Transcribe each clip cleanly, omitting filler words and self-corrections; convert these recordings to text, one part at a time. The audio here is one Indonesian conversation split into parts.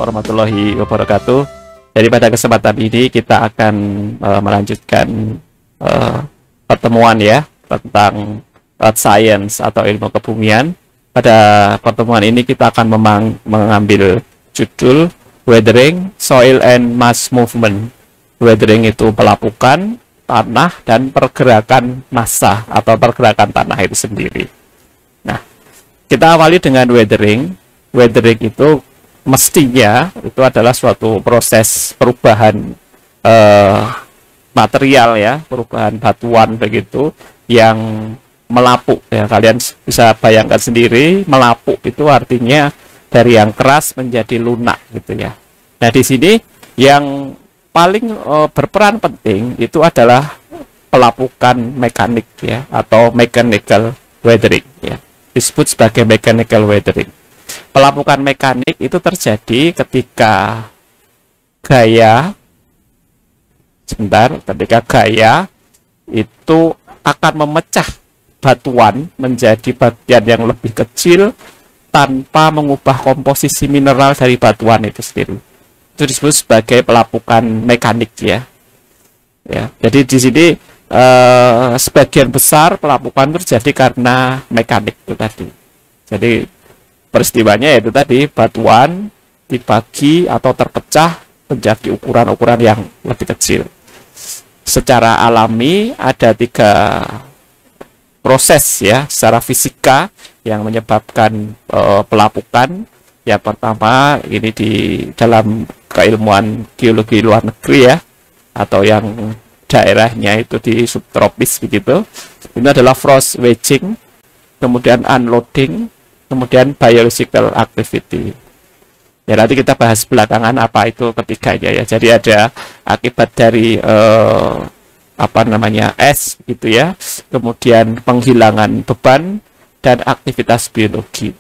warahmatullahi wabarakatuh. Jadi pada kesempatan ini kita akan melanjutkan pertemuan ya tentang Earth Science atau ilmu kebumian. Pada pertemuan ini kita akan mengambil judul Weathering, Soil and Mass Movement. Weathering itu pelapukan tanah dan pergerakan massa atau pergerakan tanah itu sendiri. Nah, kita awali dengan weathering. Weathering itu mestinya itu adalah suatu proses perubahan material ya, perubahan batuan begitu yang melapuk ya. Kalian bisa bayangkan sendiri, melapuk itu artinya dari yang keras menjadi lunak gitu ya. Nah, di sini yang paling berperan penting itu adalah pelapukan mekanik ya, atau mechanical weathering ya. Disebut sebagai mechanical weathering. Pelapukan mekanik itu terjadi ketika gaya itu akan memecah batuan menjadi bagian yang lebih kecil tanpa mengubah komposisi mineral dari batuan itu sendiri. Itu disebut sebagai pelapukan mekanik ya. Jadi di sini sebagian besar pelapukan terjadi karena mekanik itu tadi. Jadi peristiwanya yaitu tadi batuan dibagi atau terpecah menjadi ukuran-ukuran yang lebih kecil. Secara alami ada 3 proses ya secara fisika yang menyebabkan pelapukan. Yang pertama ini di dalam keilmuan geologi luar negeri ya, atau yang daerahnya itu di subtropis begitu. Ini adalah frost wedging, kemudian unloading, kemudian biological activity. Ya, nanti kita bahas belakangan apa itu ketiganya ya. Jadi ada akibat dari es gitu ya, kemudian penghilangan beban dan aktivitas biologi.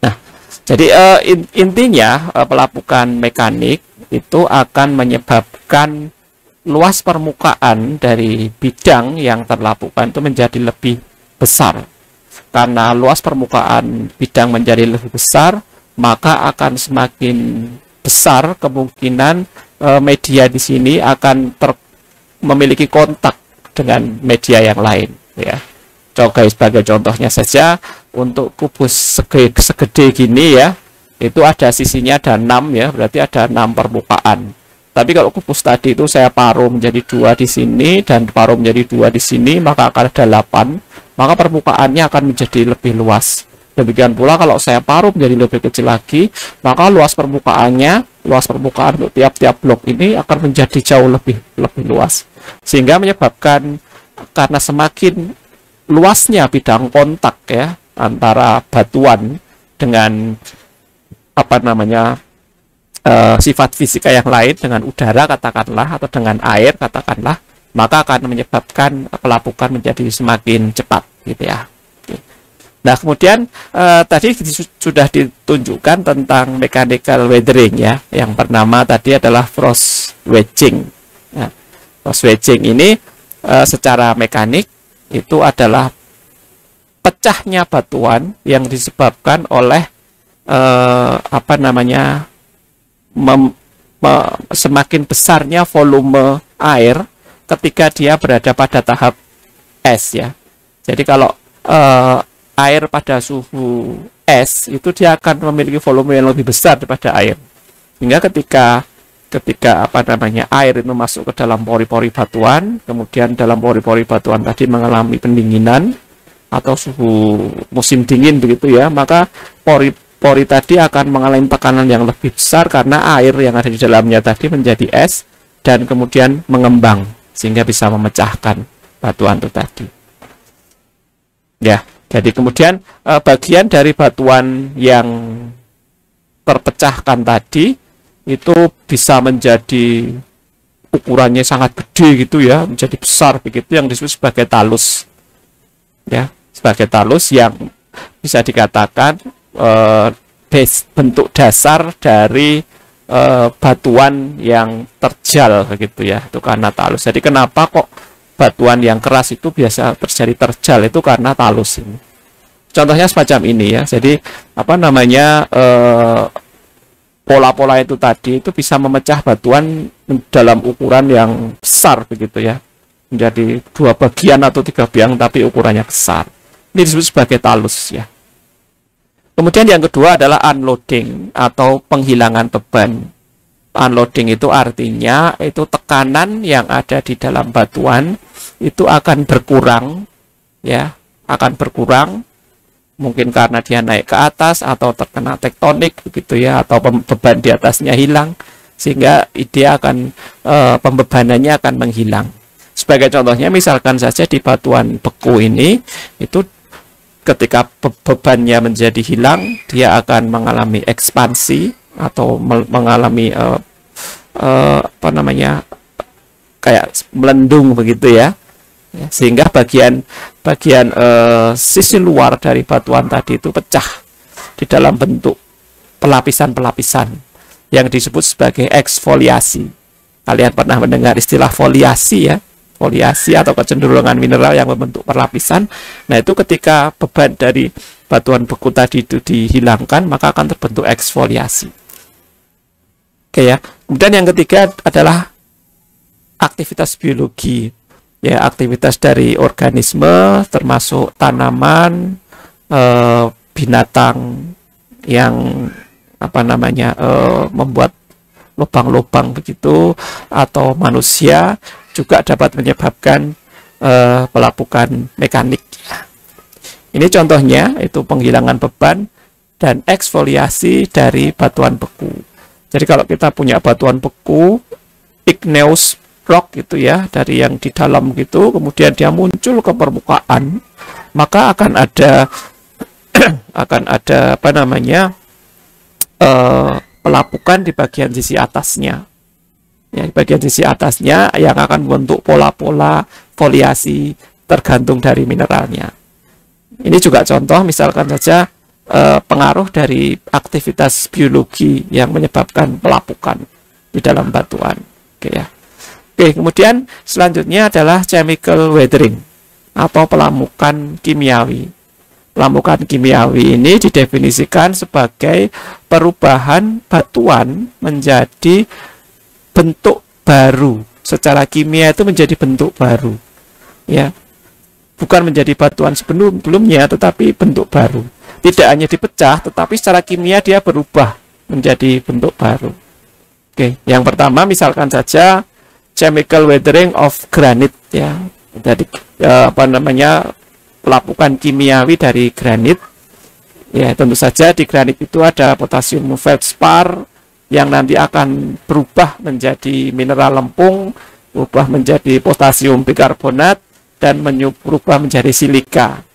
Nah, jadi intinya pelapukan mekanik itu akan menyebabkan luas permukaan dari bidang yang terlapukan itu menjadi lebih besar. Karena luas permukaan bidang menjadi lebih besar, maka akan semakin besar kemungkinan media di sini akan memiliki kontak dengan media yang lain ya. Sebagai contohnya saja, untuk kubus segede gini ya, itu ada sisinya ada 6 ya, berarti ada 6 permukaan. Tapi kalau kubus tadi itu saya paruh menjadi 2 di sini dan paruh menjadi 2 di sini, maka akan ada 8, maka permukaannya akan menjadi lebih luas. Demikian pula kalau saya paruh menjadi lebih kecil lagi, maka luas permukaan untuk tiap-tiap blok ini akan menjadi jauh lebih luas. Sehingga menyebabkan karena semakin luasnya bidang kontak ya antara batuan dengan sifat fisika yang lain, dengan udara katakanlah atau dengan air katakanlah, maka akan menyebabkan pelapukan menjadi semakin cepat gitu ya. Nah, kemudian tadi sudah ditunjukkan tentang mechanical weathering ya. Yang pertama tadi adalah frost wedging. Nah, frost wedging ini secara mekanik itu adalah pecahnya batuan yang disebabkan oleh semakin besarnya volume air ketika dia berada pada tahap es ya. Jadi kalau air pada suhu es itu dia akan memiliki volume yang lebih besar daripada air. Sehingga ketika air itu masuk ke dalam pori-pori batuan, kemudian dalam pori-pori batuan tadi mengalami pendinginan atau suhu musim dingin begitu ya, maka pori tadi akan mengalami tekanan yang lebih besar karena air yang ada di dalamnya tadi menjadi es dan kemudian mengembang sehingga bisa memecahkan batuan itu tadi. Ya. Jadi kemudian bagian dari batuan yang terpecahkan tadi itu bisa menjadi ukurannya sangat gede gitu ya, menjadi besar begitu, yang disebut sebagai talus. Ya, sebagai talus yang bisa dikatakan bentuk dasar dari batuan yang terjal begitu ya. Itu karena talus. Jadi kenapa kok batuan yang keras itu biasa terjadi terjal, itu karena talus ini. Contohnya semacam ini ya. Jadi pola-pola itu tadi itu bisa memecah batuan dalam ukuran yang besar begitu ya, menjadi 2 bagian atau 3 bagian tapi ukurannya besar. Ini disebut sebagai talus ya. Kemudian yang kedua adalah unloading atau penghilangan beban. Unloading itu artinya itu tekanan yang ada di dalam batuan itu akan berkurang ya, akan berkurang. Mungkin karena dia naik ke atas atau terkena tektonik begitu ya, atau beban di atasnya hilang, sehingga dia akan pembebanannya akan menghilang. Sebagai contohnya misalkan saja di batuan beku ini itu ketika bebannya menjadi hilang, dia akan mengalami ekspansi atau mengalami apa namanya, kayak melendung begitu ya. Sehingga bagian sisi luar dari batuan tadi itu pecah di dalam bentuk pelapisan-pelapisan yang disebut sebagai eksfoliasi. Kalian pernah mendengar istilah foliasi ya, foliasi atau kecenderungan mineral yang membentuk perlapisan. Nah, itu ketika beban dari batuan beku tadi itu dihilangkan, maka akan terbentuk eksfoliasi. Oke ya. Kemudian yang ketiga adalah aktivitas biologi. Ya, aktivitas dari organisme termasuk tanaman, binatang yang apa namanya membuat lubang-lubang begitu, atau manusia juga dapat menyebabkan pelapukan mekanik. Ini contohnya itu penghilangan beban dan eksfoliasi dari batuan beku. Jadi kalau kita punya batuan beku, igneous rock gitu ya, dari yang di dalam gitu, kemudian dia muncul ke permukaan, maka akan ada apa namanya pelapukan di bagian sisi atasnya ya, di bagian sisi atasnya yang akan membentuk pola-pola foliasi tergantung dari mineralnya. Ini juga contoh misalkan saja pengaruh dari aktivitas biologi yang menyebabkan pelapukan di dalam batuan. Oke ya. Oke, kemudian selanjutnya adalah chemical weathering atau pelamukan kimiawi. Pelamukan kimiawi ini didefinisikan sebagai perubahan batuan menjadi bentuk baru. Secara kimia itu menjadi bentuk baru. Ya. Bukan menjadi batuan sebelumnya, tetapi bentuk baru. Tidak hanya dipecah, tetapi secara kimia dia berubah menjadi bentuk baru. Oke, yang pertama misalkan saja chemical weathering of granite ya. Jadi apa namanya, pelapukan kimiawi dari granit. Ya, tentu saja di granit itu ada potasium feldspar yang nanti akan berubah menjadi mineral lempung, berubah menjadi potasium bikarbonat dan berubah menjadi silika.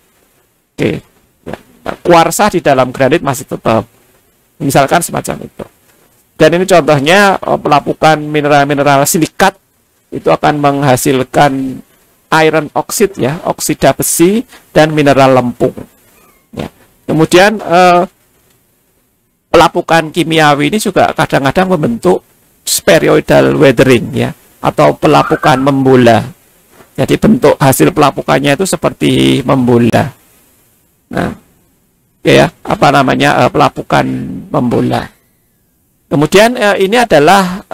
Oke. Kuarsa di dalam granit masih tetap. Misalkan semacam itu. Dan ini contohnya pelapukan mineral-mineral silikat itu akan menghasilkan iron oxide ya, oksida besi dan mineral lempung. Ya. Kemudian pelapukan kimiawi ini juga kadang-kadang membentuk spheroidal weathering ya, atau pelapukan membola. Jadi bentuk hasil pelapukannya itu seperti membola. Nah, ya apa namanya, pelapukan membola. Kemudian ini adalah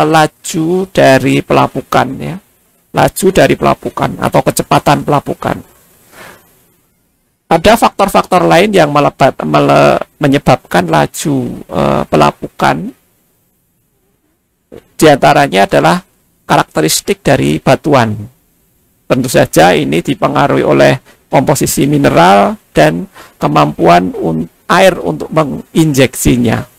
laju dari pelapukan ya, laju dari pelapukan atau kecepatan pelapukan. Ada faktor-faktor lain yang menyebabkan laju pelapukan. Di antaranya adalah karakteristik dari batuan. Tentu saja ini dipengaruhi oleh komposisi mineral dan kemampuan air untuk menginjeksinya.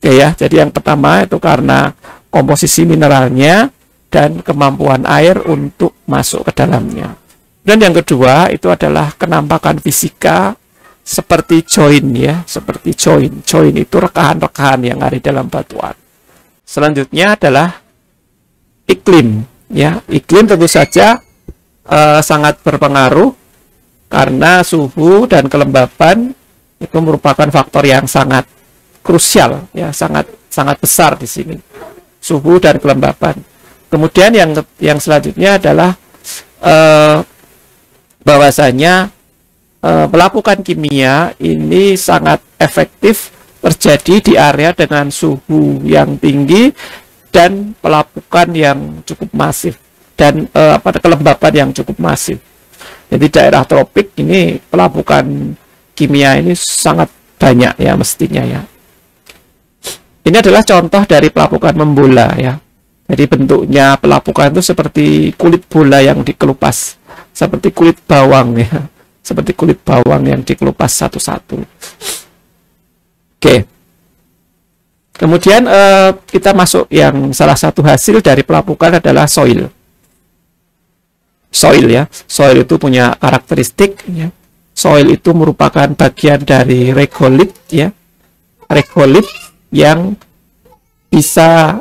Oke ya, jadi yang pertama itu karena komposisi mineralnya dan kemampuan air untuk masuk ke dalamnya. Dan yang kedua itu adalah kenampakan fisika seperti join ya, seperti join. Join itu rekahan-rekahan yang ada di dalam batuan. Selanjutnya adalah iklim ya. Iklim tentu saja sangat berpengaruh karena suhu dan kelembapan itu merupakan faktor yang sangat krusial ya, sangat besar di sini, suhu dan kelembapan. Kemudian yang selanjutnya adalah bahwasanya pelapukan kimia ini sangat efektif terjadi di area dengan suhu yang tinggi dan pelapukan yang cukup masif dan kelembapan yang cukup masif. Jadi daerah tropik ini pelapukan kimia ini sangat banyak ya mestinya ya. Ini adalah contoh dari pelapukan membola ya. Jadi bentuknya pelapukan itu seperti kulit bola yang dikelupas, seperti kulit bawang ya, seperti kulit bawang yang dikelupas satu-satu. Oke. Kemudian kita masuk yang salah satu hasil dari pelapukan adalah soil. Soil ya, soil itu punya karakteristik ya. Soil itu merupakan bagian dari regolith ya, regolith yang bisa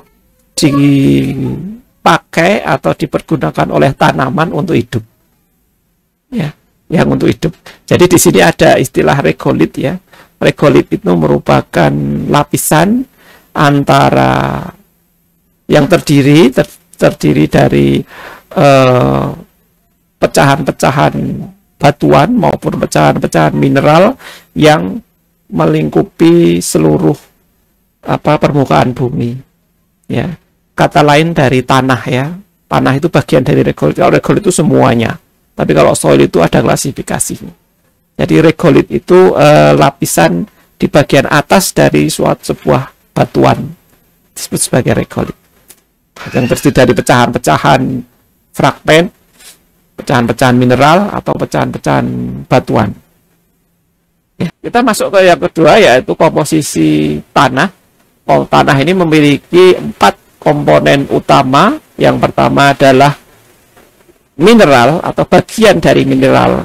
dipakai atau dipergunakan oleh tanaman untuk hidup ya, yang untuk hidup. Jadi di sini ada istilah regolith ya. Regolith itu merupakan lapisan antara yang terdiri dari pecahan-pecahan batuan maupun pecahan-pecahan mineral yang melingkupi seluruh permukaan bumi ya. Kata lain dari tanah ya, tanah itu bagian dari regolith. Kalau regolith itu semuanya, tapi kalau soil itu ada klasifikasinya. Jadi regolith itu lapisan di bagian atas dari sebuah batuan, disebut sebagai regolith, yang terdiri dari pecahan-pecahan fragmen, pecahan-pecahan mineral atau pecahan-pecahan batuan ya. Kita masuk ke yang kedua, yaitu komposisi tanah. Tanah ini memiliki 4 komponen utama. Yang pertama adalah mineral atau bagian dari mineral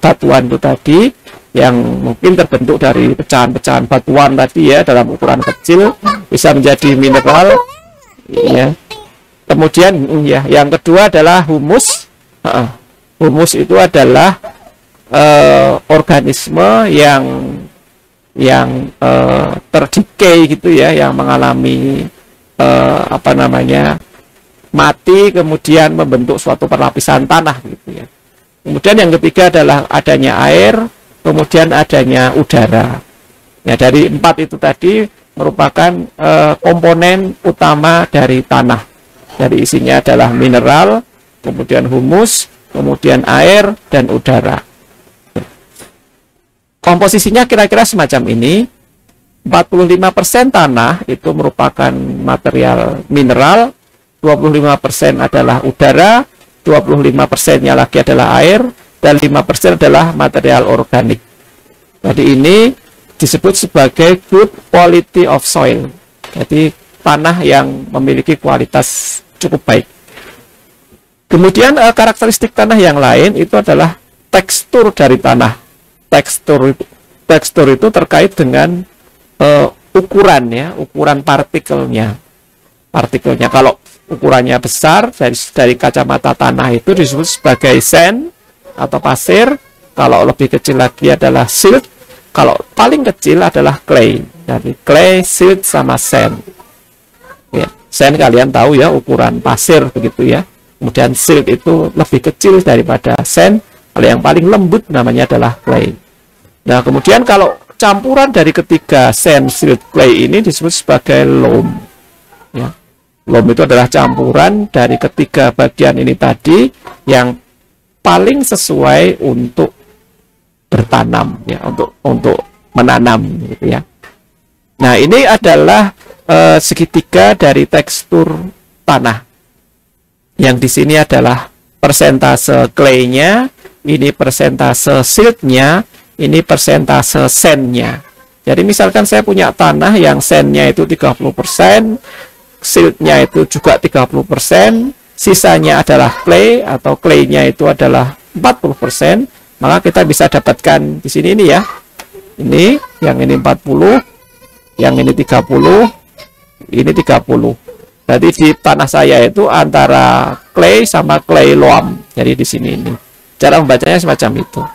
batuan itu tadi, yang mungkin terbentuk dari pecahan-pecahan batuan tadi ya, dalam ukuran kecil bisa menjadi mineral ya. Kemudian ya, yang kedua adalah humus. Humus itu adalah organisme yang terdikei gitu ya, yang mengalami mati kemudian membentuk suatu perlapisan tanah gitu ya. Kemudian yang ketiga adalah adanya air, kemudian adanya udara. Ya, dari 4 itu tadi merupakan komponen utama dari tanah. Jadi isinya adalah mineral, kemudian humus, kemudian air, dan udara. Komposisinya kira-kira semacam ini. 45% tanah itu merupakan material mineral, 25% adalah udara, 25%-nya lagi adalah air, dan 5% adalah material organik. Jadi ini disebut sebagai good quality of soil. Jadi tanah yang memiliki kualitas cukup baik. Kemudian karakteristik tanah yang lain itu adalah tekstur dari tanah. Tekstur itu terkait dengan ukuran ya, ukuran partikelnya. Kalau ukurannya besar, dari kacamata tanah itu disebut sebagai sand atau pasir. Kalau lebih kecil lagi adalah silt. Kalau paling kecil adalah clay. Jadi clay, silt, sama sand ya. Sand kalian tahu ya, ukuran pasir begitu ya. Kemudian silt itu lebih kecil daripada sand. Kalau yang paling lembut namanya adalah clay. Nah, kemudian kalau campuran dari ketiga sand, silt, clay ini disebut sebagai loam ya. Loam itu adalah campuran dari ketiga bagian ini tadi yang paling sesuai untuk bertanam ya, untuk menanam gitu ya. Nah, ini adalah segitiga dari tekstur tanah. Yang di sini adalah persentase clay-nya, ini persentase silt-nya, ini persentase sand-nya. Jadi misalkan saya punya tanah yang sand-nya itu 30%, silt-nya itu juga 30%, sisanya adalah clay atau clay-nya itu adalah 40%, maka kita bisa dapatkan di sini ini ya. Ini, yang ini 40, yang ini 30, ini 30. Berarti di tanah saya itu antara clay sama clay loam. Jadi di sini ini. Cara membacanya semacam itu.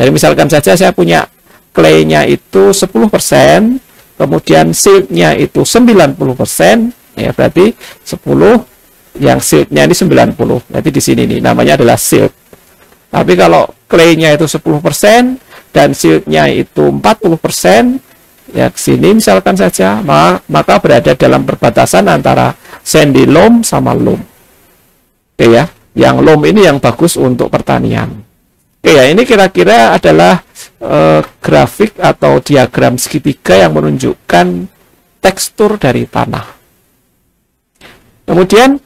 Jadi misalkan saja saya punya clay-nya itu 10%, kemudian silt-nya itu 90%, ya berarti 10, yang silt-nya ini 90. Berarti di sini nih namanya adalah silt. Tapi kalau clay-nya itu 10% dan silt-nya itu 40%, ya ke sini misalkan saja, maka berada dalam perbatasan antara sandy loam sama loam. Oke ya, yang loam ini yang bagus untuk pertanian. Oke ya, ini kira-kira adalah grafik atau diagram segitiga yang menunjukkan tekstur dari tanah. Kemudian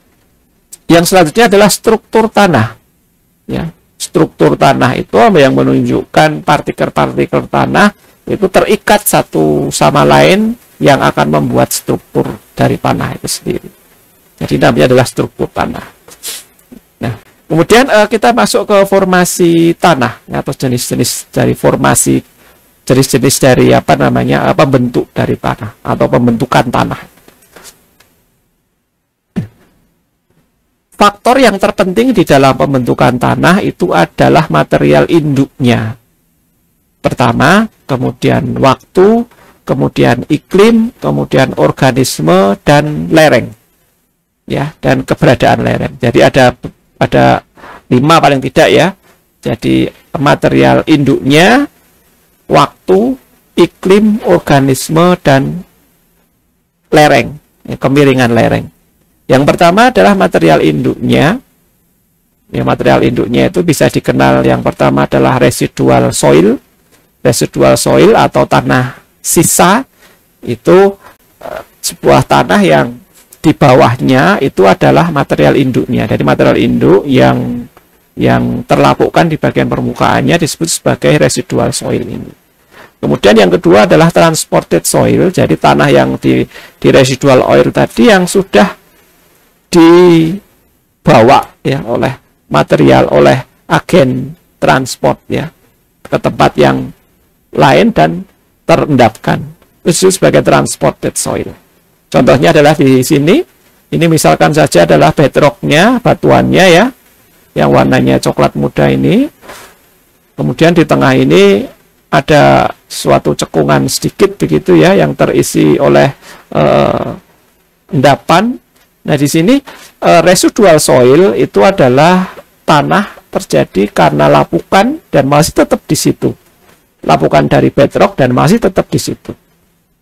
yang selanjutnya adalah struktur tanah. Ya, struktur tanah itu yang menunjukkan partikel-partikel tanah itu terikat satu sama lain yang akan membuat struktur dari tanah itu sendiri. Jadi namanya adalah struktur tanah. Nah, kemudian kita masuk ke formasi tanah atau jenis-jenis dari formasi, jenis-jenis dari pembentuk dari tanah atau pembentukan tanah. Faktor yang terpenting di dalam pembentukan tanah itu adalah material induknya. Pertama, kemudian waktu, kemudian iklim, kemudian organisme dan lereng. Ya, dan keberadaan lereng. Jadi ada 5 paling tidak ya. Jadi material induknya, waktu, iklim, organisme dan lereng, ya, kemiringan lereng. Yang pertama adalah material induknya. Ya, material induknya itu bisa dikenal, yang pertama adalah residual soil. Residual soil atau tanah sisa itu sebuah tanah yang di bawahnya itu adalah material induknya. Dari material induk yang terlapukkan di bagian permukaannya disebut sebagai residual soil ini. Kemudian yang kedua adalah transported soil. Jadi tanah yang di residual oil tadi yang sudah dibawa ya oleh material, oleh agen transport ya ke tempat yang lain dan terendapkan. Itu sebagai transported soil. Contohnya adalah di sini. Ini misalkan saja adalah bedrocknya, batuannya ya, yang warnanya coklat muda ini. Kemudian di tengah ini ada suatu cekungan sedikit begitu ya, yang terisi oleh endapan. Nah di sini residual soil itu adalah tanah terjadi karena lapukan dan masih tetap di situ. Lapukan dari bedrock dan masih tetap di situ.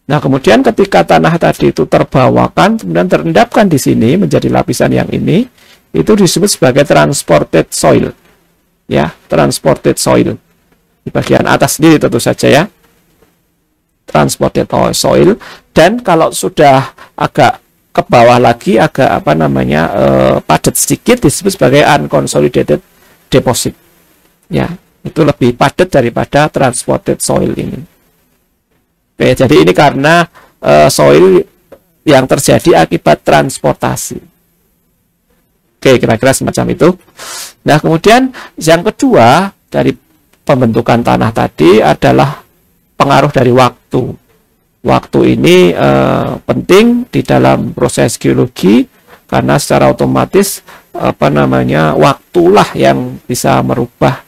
Nah, kemudian ketika tanah tadi itu terbawakan, kemudian terendapkan di sini menjadi lapisan yang ini, itu disebut sebagai transported soil. Ya, transported soil. Di bagian atas sendiri tentu saja ya. Transported soil. Dan kalau sudah agak ke bawah lagi, agak padat sedikit, disebut sebagai unconsolidated deposit. Ya, itu lebih padat daripada transported soil ini. Oke, jadi ini karena soil yang terjadi akibat transportasi. Oke, kira-kira semacam itu. Nah, kemudian yang kedua dari pembentukan tanah tadi adalah pengaruh dari waktu. Waktu ini penting di dalam proses geologi karena secara otomatis waktulah yang bisa merubah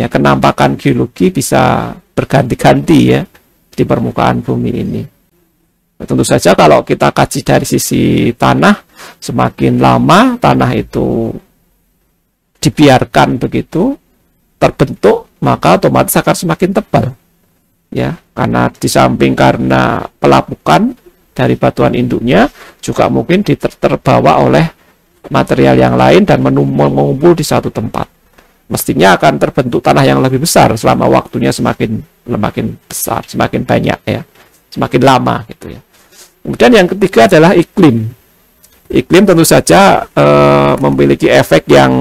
kenampakan geologi, bisa berganti-ganti ya di permukaan bumi ini. Tentu saja kalau kita kaji dari sisi tanah, semakin lama tanah itu dibiarkan begitu terbentuk, maka otomatis akan semakin tebal. Ya, karena di samping karena pelapukan dari batuan induknya juga mungkin terbawa oleh material yang lain dan mengumpul di satu tempat. Mestinya akan terbentuk tanah yang lebih besar selama waktunya semakin besar, semakin banyak ya, semakin lama gitu ya. Kemudian yang ketiga adalah iklim. Iklim tentu saja memiliki efek yang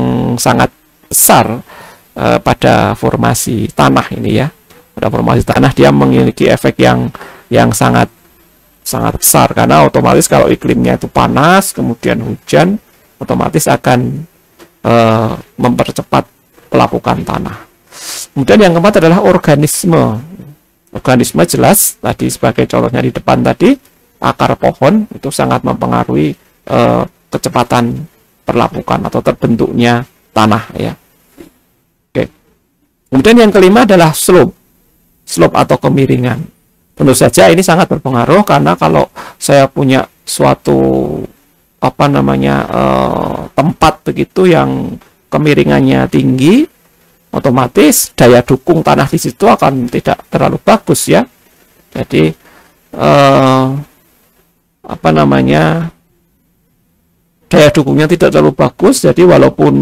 sangat besar pada formasi tanah ini ya. Pada formasi tanah dia memiliki efek yang sangat besar karena otomatis kalau iklimnya itu panas, kemudian hujan, otomatis akan mempercepat pelapukan tanah. Kemudian yang keempat adalah organisme. Organisme jelas tadi sebagai contohnya di depan tadi, akar pohon itu sangat mempengaruhi kecepatan perlapukan atau terbentuknya tanah ya. Oke. Kemudian yang kelima adalah slope atau kemiringan. Tentu saja ini sangat berpengaruh karena kalau saya punya suatu tempat begitu yang kemiringannya tinggi, otomatis daya dukung tanah di situ akan tidak terlalu bagus ya. Jadi apa namanya, daya dukungnya tidak terlalu bagus. Jadi walaupun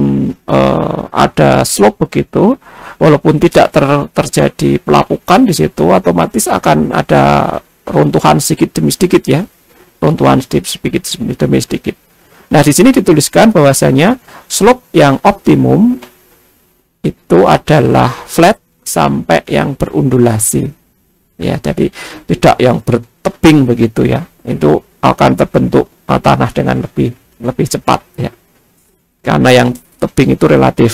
ada slope begitu, walaupun tidak terjadi pelapukan di situ, otomatis akan ada runtuhan sedikit demi sedikit ya, runtuhan sedikit demi sedikit. Nah, di sini dituliskan bahwasanya slope yang optimum itu adalah flat sampai yang berundulasi. Ya, jadi tidak yang bertebing begitu ya. Itu akan terbentuk tanah dengan lebih cepat ya. Karena yang tebing itu relatif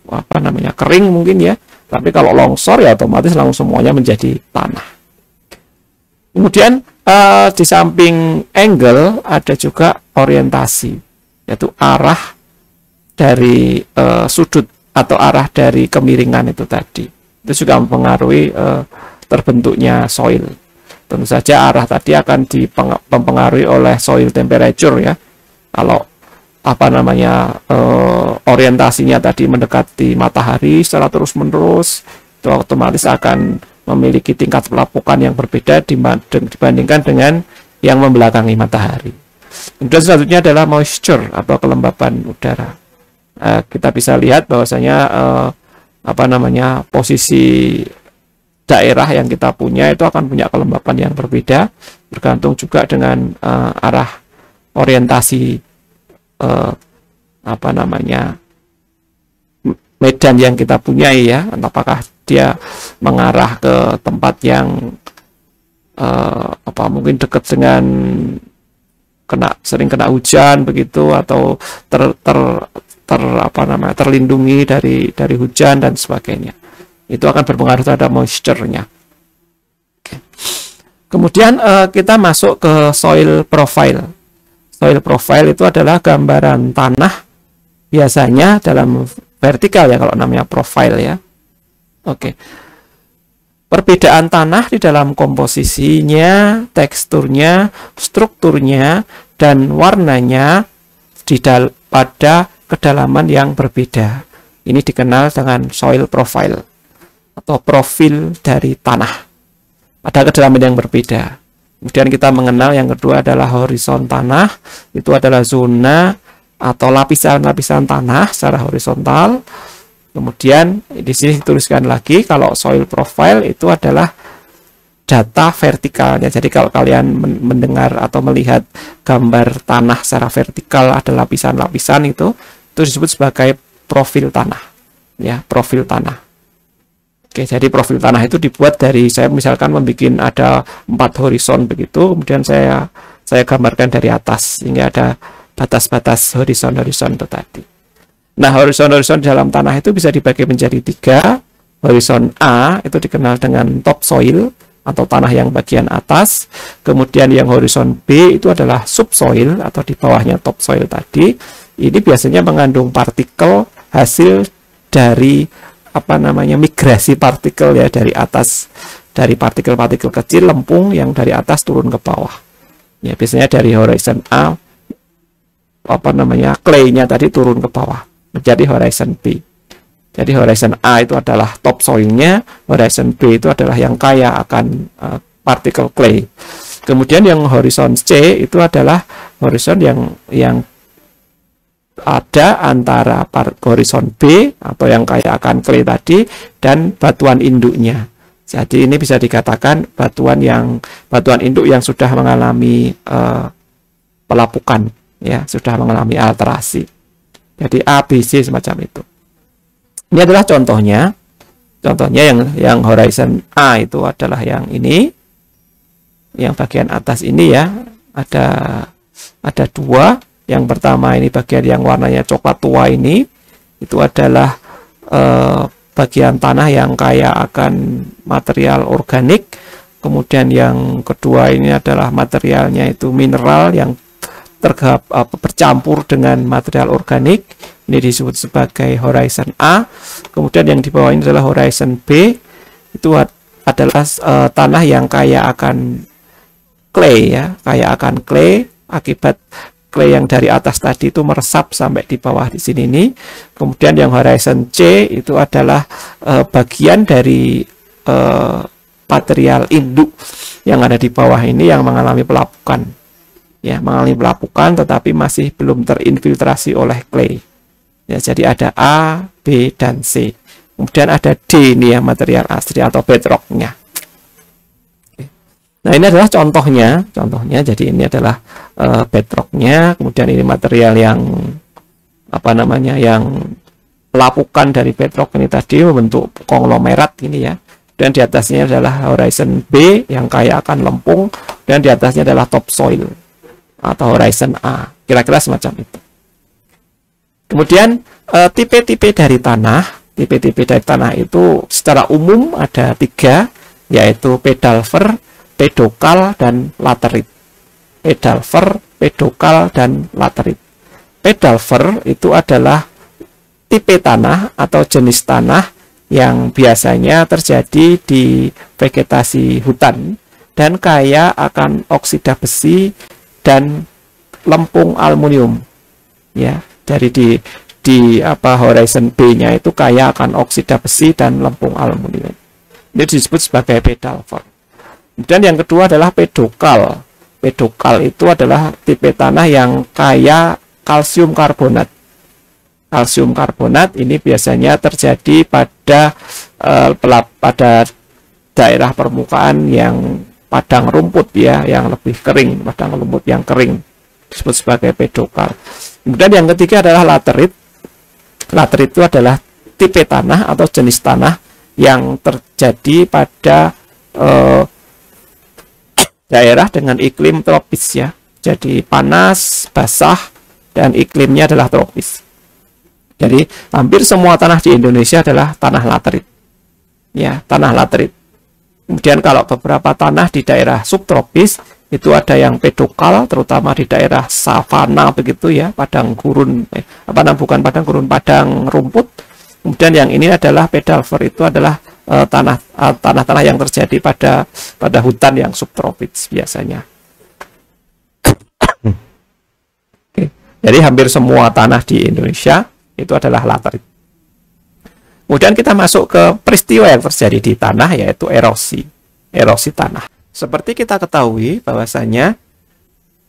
apa namanya, kering mungkin ya. Tapi kalau longsor ya otomatis langsung semuanya menjadi tanah. Kemudian di samping angle ada juga orientasi, yaitu arah dari sudut atau arah dari kemiringan itu tadi. Itu juga mempengaruhi terbentuknya soil. Tentu saja arah tadi akan dipengaruhi oleh soil temperature ya. Kalau apa namanya, orientasinya tadi mendekati matahari secara terus-menerus, itu otomatis akan memiliki tingkat pelapukan yang berbeda dibandingkan dengan yang membelakangi matahari. Kemudian selanjutnya adalah moisture atau kelembapan udara. Kita bisa lihat bahwasanya apa namanya, posisi daerah yang kita punya itu akan punya kelembapan yang berbeda, bergantung juga dengan arah orientasi apa namanya, medan yang kita punyai ya. Apakah dia mengarah ke tempat yang apa mungkin dekat dengan sering kena hujan begitu, atau apa namanya, terlindungi dari hujan dan sebagainya. Itu akan berpengaruh terhadap moisture-nya. Oke. Kemudian kita masuk ke soil profile. Soil profile itu adalah gambaran tanah, biasanya dalam vertikal ya kalau namanya profile ya. Oke. Perbedaan tanah di dalam komposisinya, teksturnya, strukturnya, dan warnanya pada kedalaman yang berbeda. Ini dikenal dengan soil profile atau profil dari tanah pada kedalaman yang berbeda. Kemudian kita mengenal yang kedua adalah horizon tanah. Itu adalah zona atau lapisan-lapisan tanah secara horizontal. Kemudian di sini dituliskan lagi kalau soil profile itu adalah data vertikalnya. Jadi kalau kalian mendengar atau melihat gambar tanah secara vertikal ada lapisan-lapisan, itu disebut sebagai profil tanah. Ya, profil tanah. Oke, jadi profil tanah itu dibuat dari, saya misalkan membuat ada 4 horizon begitu, kemudian saya gambarkan dari atas sehingga ada batas-batas horizon-horizon itu tadi. Nah, horizon-horizon di dalam tanah itu bisa dibagi menjadi 3. Horizon A itu dikenal dengan topsoil atau tanah yang bagian atas. Kemudian yang horizon B itu adalah subsoil atau di bawahnya topsoil tadi. Ini biasanya mengandung partikel hasil dari apa namanya, migrasi partikel ya, dari atas, dari partikel-partikel kecil lempung yang dari atas turun ke bawah. Ya, biasanya dari horizon A apa namanya, clay-nya tadi turun ke bawah menjadi horizon B. Jadi horizon A itu adalah topsoilnya, horizon B itu adalah yang kaya akan partikel clay. Kemudian yang horizon C itu adalah horizon yang ada antara horizon B atau yang kaya akan clay tadi dan batuan induknya. Jadi ini bisa dikatakan batuan induk yang sudah mengalami pelapukan ya, sudah mengalami alterasi. Jadi A, B, C semacam itu. Ini adalah contohnya. Contohnya yang horizon A itu adalah yang ini. Yang bagian atas ini ya, ada 2. Yang pertama ini bagian yang warnanya coklat tua ini, itu adalah bagian tanah yang kaya akan material organik. Kemudian yang kedua ini adalah materialnya itu mineral yang bercampur dengan material organik. Ini disebut sebagai horizon A. Kemudian yang di bawah ini adalah horizon B. Itu adalah tanah yang kaya akan clay ya, kaya akan clay akibat clay yang dari atas tadi itu meresap sampai di bawah di sini nih. Kemudian yang horizon C itu adalah bagian dari material induk yang ada di bawah ini yang mengalami pelapukan. Ya, mengalami pelapukan tetapi masih belum terinfiltrasi oleh clay. Ya, jadi ada A, B, dan C. Kemudian ada D ini ya, material asli atau bedrocknya. Nah, ini adalah contohnya. Jadi ini adalah bedrocknya. Kemudian ini material yang yang pelapukan dari bedrock ini tadi membentuk konglomerat ini ya. Dan di atasnya adalah horizon B yang kaya akan lempung, dan di atasnya adalah topsoil atau horizon A. Kira-kira semacam itu. Kemudian tipe-tipe dari tanah. Tipe-tipe dari tanah itu secara umum ada 3, yaitu pedalver, pedokal, dan laterit. Pedalver, pedokal, dan laterit. Pedalver itu adalah tipe tanah atau jenis tanah yang biasanya terjadi di vegetasi hutan dan kaya akan oksida besi dan lempung aluminium. Ya, jadi di horizon B-nya itu kaya akan oksida besi dan lempung aluminium. Ini disebut sebagai pedalver. Kemudian yang kedua adalah pedokal. Pedokal itu adalah tipe tanah yang kaya kalsium karbonat. Kalsium karbonat ini biasanya terjadi pada daerah permukaan yang padang rumput ya, yang lebih kering, padang rumput yang kering, disebut sebagai pedokal. Kemudian yang ketiga adalah laterit. Laterit itu adalah tipe tanah atau jenis tanah yang terjadi pada daerah dengan iklim tropis ya. Jadi panas, basah, dan iklimnya adalah tropis. Jadi hampir semua tanah di Indonesia adalah tanah laterit. Ya, tanah laterit. Kemudian kalau beberapa tanah di daerah subtropis itu ada yang pedokal, terutama di daerah savana begitu ya, padang gurun, padang rumput. Kemudian yang ini adalah pedalver, itu adalah tanah-tanah yang terjadi pada hutan yang subtropis biasanya. Oke. Jadi hampir semua tanah di Indonesia itu adalah laterit. Kemudian kita masuk ke peristiwa yang terjadi di tanah, yaitu erosi tanah. Seperti kita ketahui bahwasanya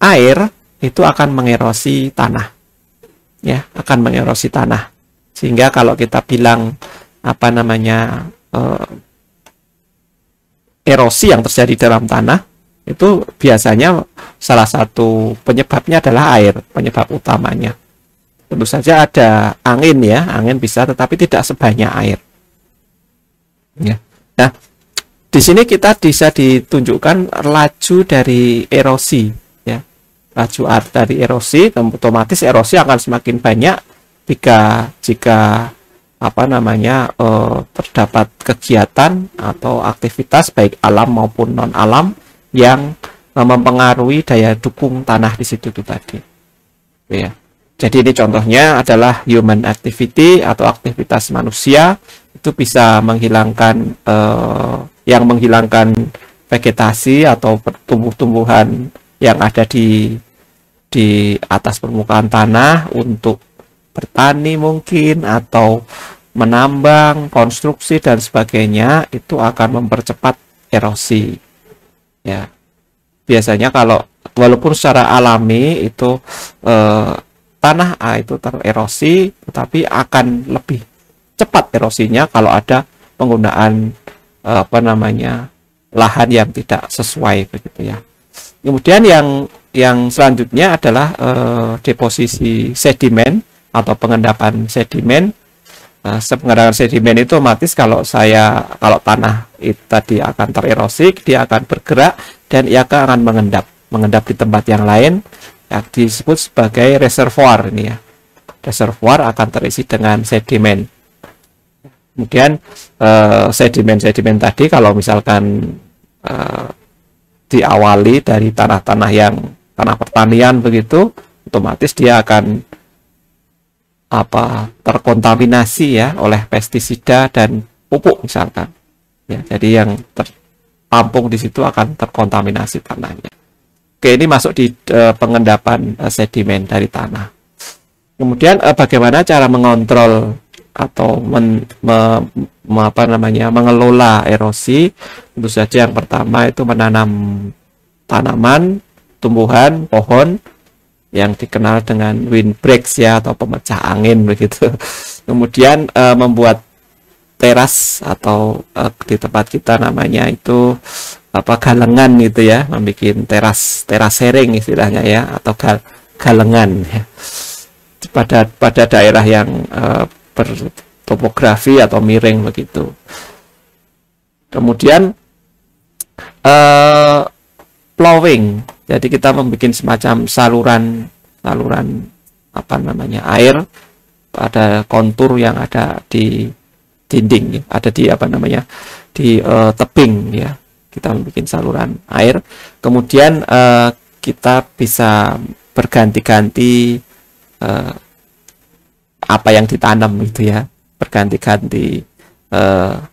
air itu akan mengerosi tanah, ya, akan mengerosi tanah. Sehingga kalau kita bilang erosi yang terjadi dalam tanah itu biasanya salah satu penyebabnya adalah air, penyebab utamanya. Tentu saja ada angin ya, angin bisa, tetapi tidak sebanyak air. Ya. Nah, di sini kita bisa ditunjukkan laju dari erosi, ya, laju dari erosi, otomatis erosi akan semakin banyak jika terdapat kegiatan atau aktivitas baik alam maupun non alam yang mempengaruhi daya dukung tanah di situ itu tadi. Ya. Jadi ini contohnya adalah human activity atau aktivitas manusia, itu bisa menghilangkan vegetasi atau tumbuh-tumbuhan yang ada di atas permukaan tanah untuk bertani mungkin, atau menambang, konstruksi dan sebagainya, itu akan mempercepat erosi. Ya. Biasanya kalau walaupun secara alami itu tanah itu tererosi, tetapi akan lebih cepat erosinya kalau ada penggunaan lahan yang tidak sesuai begitu ya. Kemudian yang selanjutnya adalah deposisi sedimen atau pengendapan sedimen. Pengendapan sedimen itu otomatis kalau tanah itu tadi akan tererosi, dia akan bergerak dan ia akan mengendap di tempat yang lain, yang disebut sebagai reservoir ini ya. Reservoir akan terisi dengan sedimen. Kemudian sedimen tadi kalau misalkan diawali dari tanah pertanian begitu, otomatis dia akan terkontaminasi ya oleh pestisida dan pupuk misalkan. Ya, jadi yang tertampung di situ akan terkontaminasi tanahnya. Oke, ini masuk di pengendapan sedimen dari tanah. Kemudian bagaimana cara mengontrol atau mengelola erosi, tentu saja yang pertama itu menanam tanaman, tumbuhan, pohon yang dikenal dengan windbreaks ya, atau pemecah angin begitu. Kemudian membuat teras atau di tempat kita namanya itu galengan gitu ya, membuat teras sharing istilahnya ya, atau galengan ya. Pada daerah yang bertopografi atau miring begitu. Kemudian plowing, jadi kita membuat semacam saluran air pada kontur yang ada di dinding, ada di di tebing ya. Kita membuat saluran air, kemudian kita bisa berganti-ganti apa yang ditanam gitu ya, berganti-ganti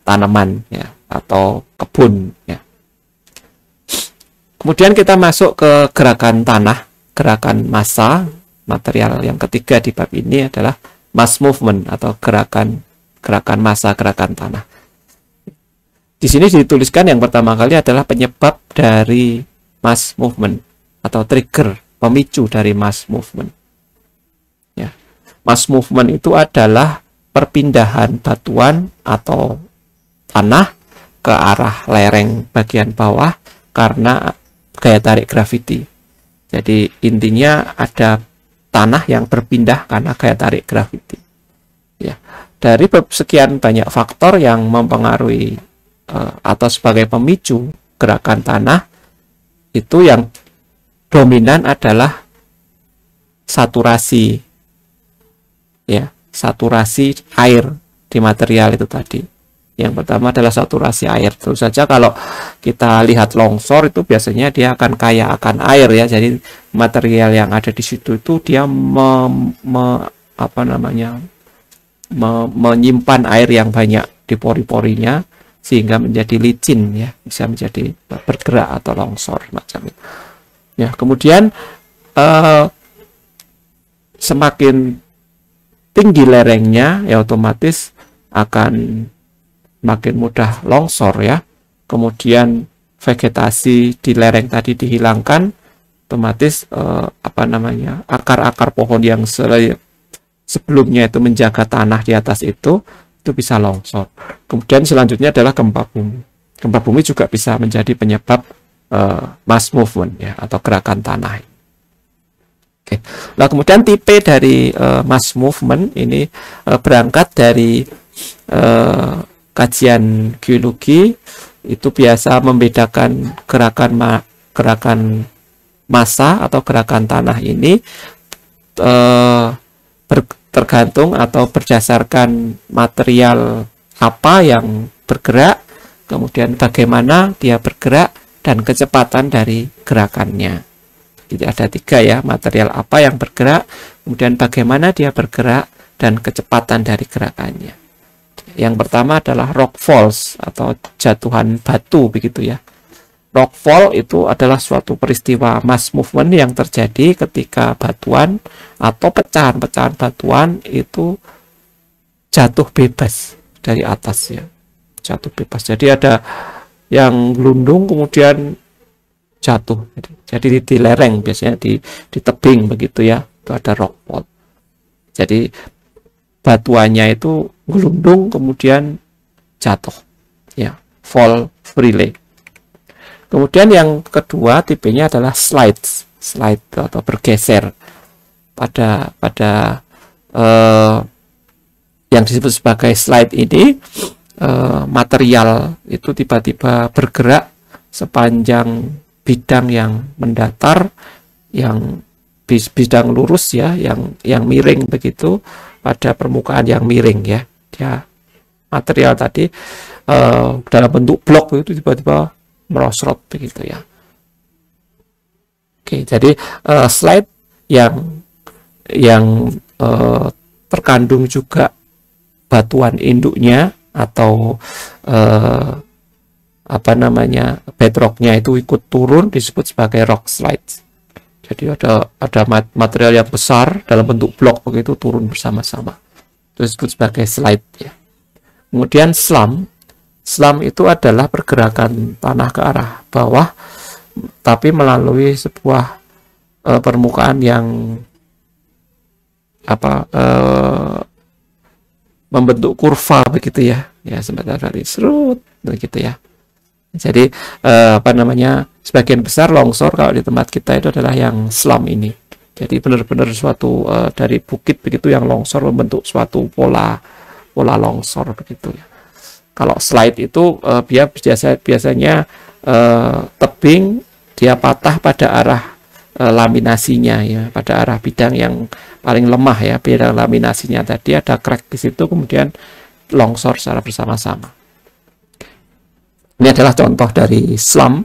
tanaman ya, atau kebun ya. Kemudian kita masuk ke gerakan tanah, gerakan massa. Material yang ketiga di bab ini adalah mass movement atau gerakan massa, gerakan tanah. Di sini dituliskan yang pertama kali adalah penyebab dari mass movement atau trigger, pemicu dari mass movement. Ya. Mass movement itu adalah perpindahan batuan atau tanah ke arah lereng bagian bawah karena gaya tarik graviti. Jadi intinya ada tanah yang berpindah karena gaya tarik graviti. Ya. Dari sekian banyak faktor yang mempengaruhi atau sebagai pemicu gerakan tanah, itu yang dominan adalah saturasi, ya, saturasi air di material itu tadi. Yang pertama adalah saturasi air. Terus saja kalau kita lihat longsor itu biasanya dia akan kaya akan air ya. Jadi material yang ada di situ itu dia menyimpan air yang banyak di pori-porinya sehingga menjadi licin ya, bisa menjadi bergerak atau longsor macam itu. Ya, kemudian semakin tinggi lerengnya ya otomatis akan makin mudah longsor ya. Kemudian vegetasi di lereng tadi dihilangkan, otomatis akar-akar pohon yang sebelumnya itu menjaga tanah di atas itu bisa longsor. Kemudian selanjutnya adalah gempa bumi. Gempa bumi juga bisa menjadi penyebab mass movement ya, atau gerakan tanah. Oke. Nah, kemudian tipe dari mass movement ini berangkat dari kajian geologi, itu biasa membedakan gerakan massa atau gerakan tanah ini tergantung atau berdasarkan material apa yang bergerak, kemudian bagaimana dia bergerak dan kecepatan dari gerakannya. Jadi ada 3 ya, material apa yang bergerak, kemudian bagaimana dia bergerak dan kecepatan dari gerakannya. Yang pertama adalah rock falls atau jatuhan batu begitu ya. Rock fall itu adalah suatu peristiwa mass movement yang terjadi ketika batuan atau pecahan-pecahan batuan itu jatuh bebas dari atas ya. Jatuh bebas. Jadi ada yang gelundung kemudian jatuh. Jadi di lereng biasanya di tebing begitu ya. Itu ada rock fall. Jadi batuannya itu gelundung kemudian jatuh ya, fall freely. Kemudian yang kedua tipenya adalah slide atau bergeser pada yang disebut sebagai slide ini, material itu tiba-tiba bergerak sepanjang bidang yang mendatar, yang bidang lurus ya, yang miring begitu, pada permukaan yang miring ya. Dia material tadi dalam bentuk blok itu tiba-tiba merosot begitu ya. Oke, jadi slide yang terkandung juga batuan induknya atau bedrocknya itu ikut turun disebut sebagai rock slide. Jadi ada material yang besar dalam bentuk blok begitu turun bersama-sama. itu disebut sebagai slide ya. Kemudian slam itu adalah pergerakan tanah ke arah bawah, tapi melalui sebuah permukaan yang membentuk kurva begitu ya, sebentar dari serut begitu ya. Jadi sebagian besar longsor kalau di tempat kita itu adalah yang slam ini. Jadi benar-benar suatu dari bukit begitu yang longsor membentuk suatu pola longsor begitu ya. Kalau slide itu biasanya tebing dia patah pada arah laminasinya ya, pada arah bidang yang paling lemah ya, bidang laminasinya tadi ada crack di situ, kemudian longsor secara bersama-sama. Ini adalah contoh dari slam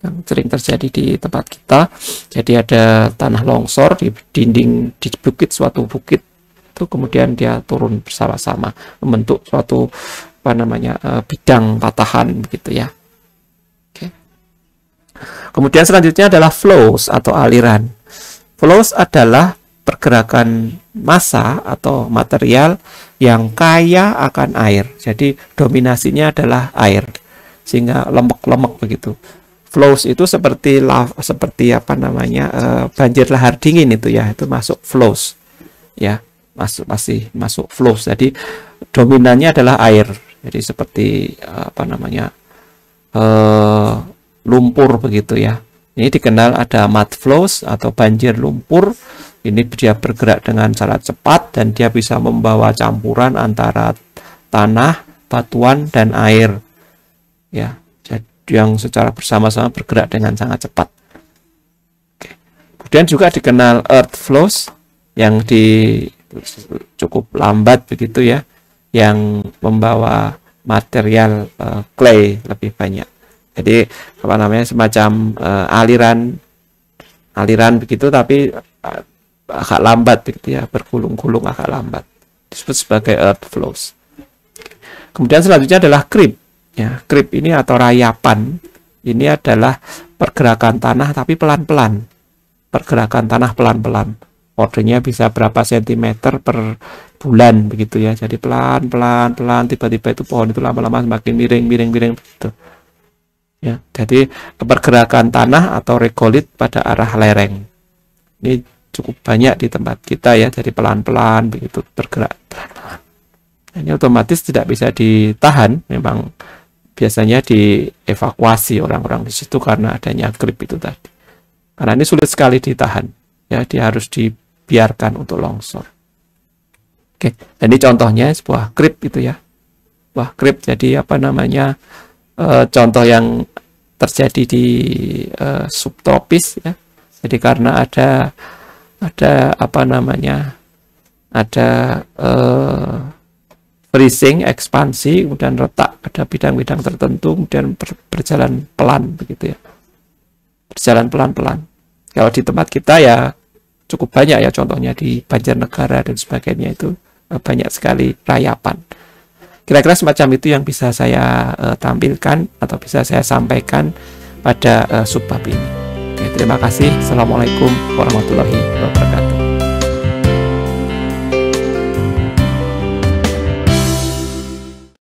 yang sering terjadi di tempat kita. Jadi ada tanah longsor di dinding di bukit, suatu bukit itu kemudian dia turun bersama-sama membentuk suatu bidang patahan begitu ya. Oke. Kemudian selanjutnya adalah flows atau aliran. Flows adalah pergerakan massa atau material yang kaya akan air. Jadi dominasinya adalah air sehingga lemak-lemak begitu. Flows itu seperti banjir lahar dingin itu ya, itu masuk flows ya, masuk flows. Jadi dominannya adalah air. Jadi seperti lumpur begitu ya. Ini dikenal ada mud flows atau banjir lumpur. Ini dia bergerak dengan sangat cepat dan dia bisa membawa campuran antara tanah, batuan dan air. Ya, yang secara bersama-sama bergerak dengan sangat cepat. Oke. Kemudian juga dikenal earth flows yang cukup lambat begitu ya, yang membawa material clay lebih banyak. Jadi semacam aliran begitu, tapi agak lambat begitu ya, bergulung-gulung agak lambat, disebut sebagai earth flows. Kemudian selanjutnya adalah creep ya. Creep ini atau rayapan ini adalah pergerakan tanah tapi pelan-pelan, pergerakan tanah pelan-pelan. Ordenya bisa berapa sentimeter per bulan begitu ya. Jadi pelan-pelan tiba-tiba itu pohon itu lama-lama semakin miring gitu. Ya, jadi pergerakan tanah atau regolith pada arah lereng. Ini cukup banyak di tempat kita ya. Jadi pelan-pelan begitu bergerak. Ini otomatis tidak bisa ditahan, memang biasanya dievakuasi orang-orang di situ karena adanya creep itu tadi. Karena ini sulit sekali ditahan. Ya, dia harus dibiarkan untuk longsor. Oke, ini contohnya sebuah creep itu ya. Sebuah creep, jadi contoh yang terjadi di subtropis ya. Jadi karena ada freezing, ekspansi, kemudian retak pada bidang-bidang tertentu, kemudian berjalan pelan begitu ya. Berjalan pelan-pelan. Kalau di tempat kita ya cukup banyak ya, contohnya di Banjarnegara dan sebagainya itu banyak sekali rayapan. Kira-kira semacam itu yang bisa saya tampilkan atau bisa saya sampaikan pada subbab ini. Oke, terima kasih. Assalamualaikum warahmatullahi wabarakatuh.